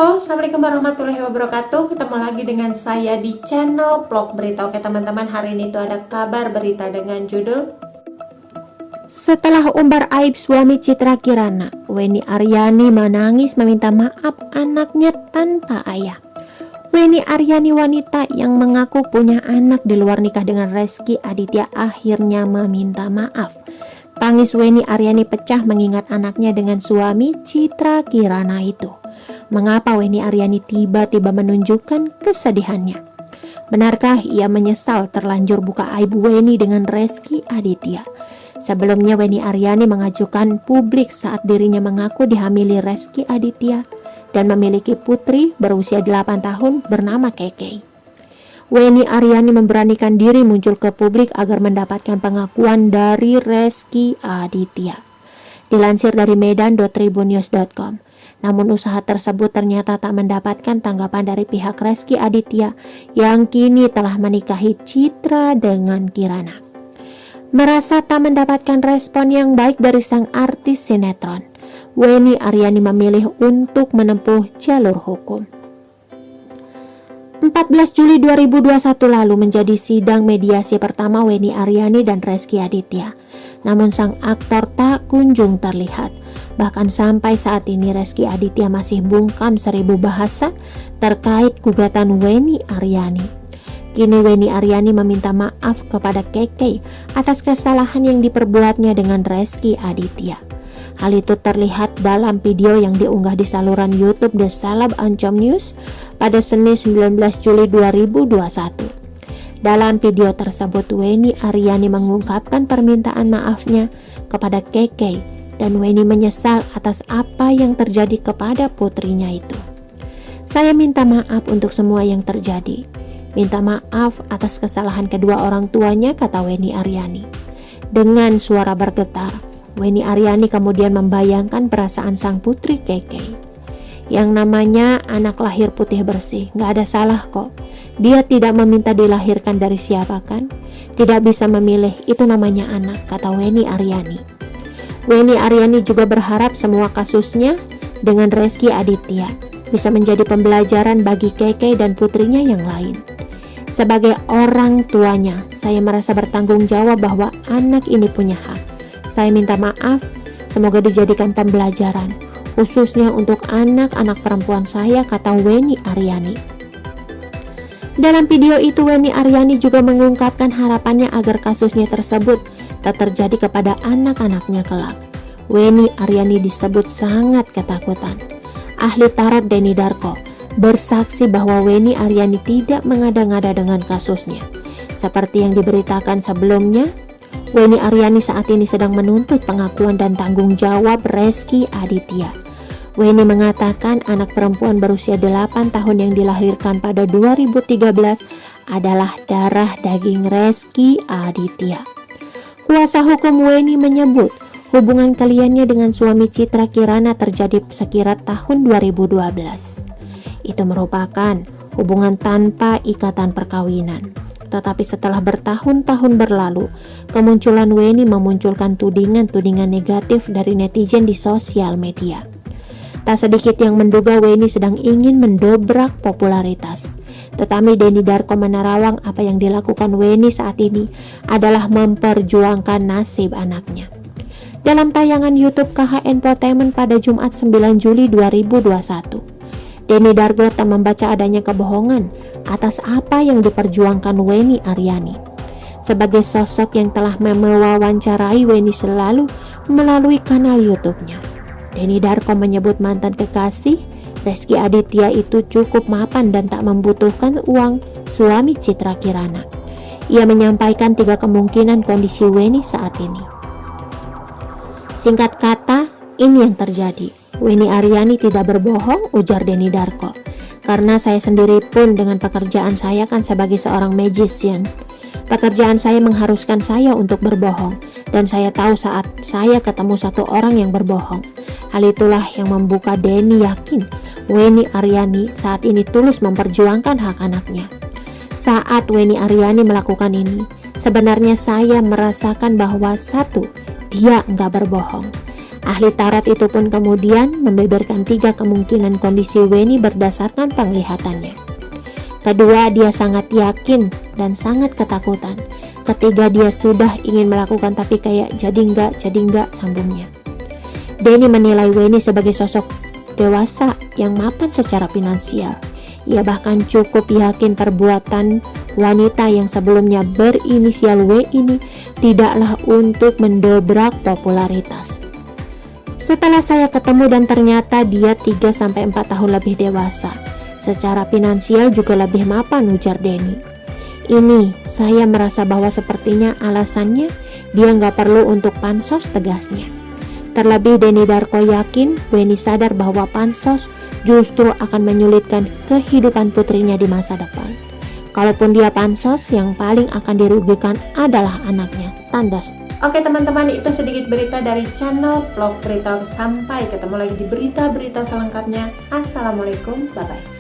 Halo, Assalamualaikum warahmatullahi wabarakatuh. Ketemu lagi dengan saya di channel vlog berita. Oke teman-teman, hari ini tuh ada kabar berita dengan judul Setelah umbar aib suami Citra Kirana, Wenny Aryani menangis meminta maaf anaknya tanpa ayah. Wenny Aryani, wanita yang mengaku punya anak di luar nikah dengan Rezky Aditya, akhirnya meminta maaf. Tangis Wenny Aryani pecah mengingat anaknya dengan suami Citra Kirana itu. Mengapa Wenny Aryani tiba-tiba menunjukkan kesedihannya? Benarkah ia menyesal terlanjur buka aib Wenny dengan Rezky Aditya? Sebelumnya Wenny Aryani mengajukan publik saat dirinya mengaku dihamili Rezky Aditya dan memiliki putri berusia 8 tahun bernama Keke. Wenny Aryani memberanikan diri muncul ke publik agar mendapatkan pengakuan dari Rezky Aditya. Dilansir dari medan.tribunnews.com. Namun usaha tersebut ternyata tak mendapatkan tanggapan dari pihak Rezky Aditya yang kini telah menikahi Citra dengan Kirana. Merasa tak mendapatkan respon yang baik dari sang artis sinetron, Wenny Aryani memilih untuk menempuh jalur hukum. 14 Juli 2021 lalu menjadi sidang mediasi pertama Wenny Aryani dan Rezky Aditya. Namun sang aktor tak kunjung terlihat. Bahkan sampai saat ini Rezky Aditya masih bungkam 1000 bahasa terkait gugatan Wenny Aryani. Kini Wenny Aryani meminta maaf kepada Keke atas kesalahan yang diperbuatnya dengan Rezky Aditya. Hal itu terlihat dalam video yang diunggah di saluran YouTube The Celeb Oncom News pada Senin 19 Juli 2021. Dalam video tersebut, Wenny Aryani mengungkapkan permintaan maafnya kepada Keke dan Wenny menyesal atas apa yang terjadi kepada putrinya itu. Saya minta maaf untuk semua yang terjadi. Minta maaf atas kesalahan kedua orang tuanya, kata Wenny Aryani. Dengan suara bergetar, Wenny Aryani kemudian membayangkan perasaan sang putri Keke. Yang namanya anak lahir putih bersih, gak ada salah kok. Dia tidak meminta dilahirkan dari siapa kan? Tidak bisa memilih, itu namanya anak, kata Wenny Aryani. Wenny Aryani juga berharap semua kasusnya dengan Rezky Aditya bisa menjadi pembelajaran bagi Keke dan putrinya yang lain. Sebagai orang tuanya, saya merasa bertanggung jawab bahwa anak ini punya hak. Saya minta maaf, semoga dijadikan pembelajaran, khususnya untuk anak-anak perempuan saya, kata Wenny Aryani. Dalam video itu, Wenny Aryani juga mengungkapkan harapannya agar kasusnya tersebut tak terjadi kepada anak-anaknya kelak. Wenny Aryani disebut sangat ketakutan. Ahli tarot Denny Darko bersaksi bahwa Wenny Aryani tidak mengada-ngada dengan kasusnya. Seperti yang diberitakan sebelumnya, Wenny Aryani saat ini sedang menuntut pengakuan dan tanggung jawab Rezky Aditya. Wenny mengatakan anak perempuan berusia 8 tahun yang dilahirkan pada 2013 adalah darah daging Rezky Aditya. Kuasa hukum Wenny menyebut hubungan kliennya dengan suami Citra Kirana terjadi sekira tahun 2012. Itu merupakan hubungan tanpa ikatan perkawinan. Tetapi setelah bertahun-tahun berlalu, kemunculan Wenny memunculkan tudingan-tudingan negatif dari netizen di sosial media. Tak sedikit yang menduga Wenny sedang ingin mendobrak popularitas. Tetapi Denny Darko menerawang apa yang dilakukan Wenny saat ini adalah memperjuangkan nasib anaknya. Dalam tayangan YouTube KH Entertainment pada Jumat 9 Juli 2021, Denny Darko tak membaca adanya kebohongan atas apa yang diperjuangkan Wenny Aryani. Sebagai sosok yang telah mewawancarai Wenny selalu melalui kanal YouTube-nya, Denny Darko menyebut mantan kekasih Rezky Aditya itu cukup mapan dan tak membutuhkan uang suami Citra Kirana. Ia menyampaikan 3 kemungkinan kondisi Wenny saat ini. Singkat kata, ini yang terjadi. Wenny Aryani tidak berbohong, ujar Denny Darko. Karena saya sendiri pun dengan pekerjaan saya kan sebagai seorang magician. Pekerjaan saya mengharuskan saya untuk berbohong. Dan saya tahu saat saya ketemu satu orang yang berbohong. Hal itulah yang membuka Denny yakin Wenny Aryani saat ini tulus memperjuangkan hak anaknya. Saat Wenny Aryani melakukan ini, sebenarnya saya merasakan bahwa satu, dia enggak berbohong. Ahli tarot itu pun kemudian membeberkan 3 kemungkinan kondisi Weni berdasarkan penglihatannya. Kedua, dia sangat yakin dan sangat ketakutan. Ketiga, dia sudah ingin melakukan tapi kayak jadi enggak sambungnya. Denny menilai Weni sebagai sosok dewasa yang mapan secara finansial. Ia bahkan cukup yakin perbuatan wanita yang sebelumnya berinisial W ini tidaklah untuk mendobrak popularitas. Setelah saya ketemu dan ternyata dia 3-4 tahun lebih dewasa. Secara finansial juga lebih mapan, ujar Denny. Ini saya merasa bahwa sepertinya alasannya dia nggak perlu untuk pansos, tegasnya. Terlebih Denny Darko yakin Weni sadar bahwa pansos justru akan menyulitkan kehidupan putrinya di masa depan. Kalaupun dia pansos, yang paling akan dirugikan adalah anaknya, tandas. Oke teman-teman, itu sedikit berita dari channel Vlog Berita. Sampai ketemu lagi di berita-berita selengkapnya. Assalamualaikum, bye-bye.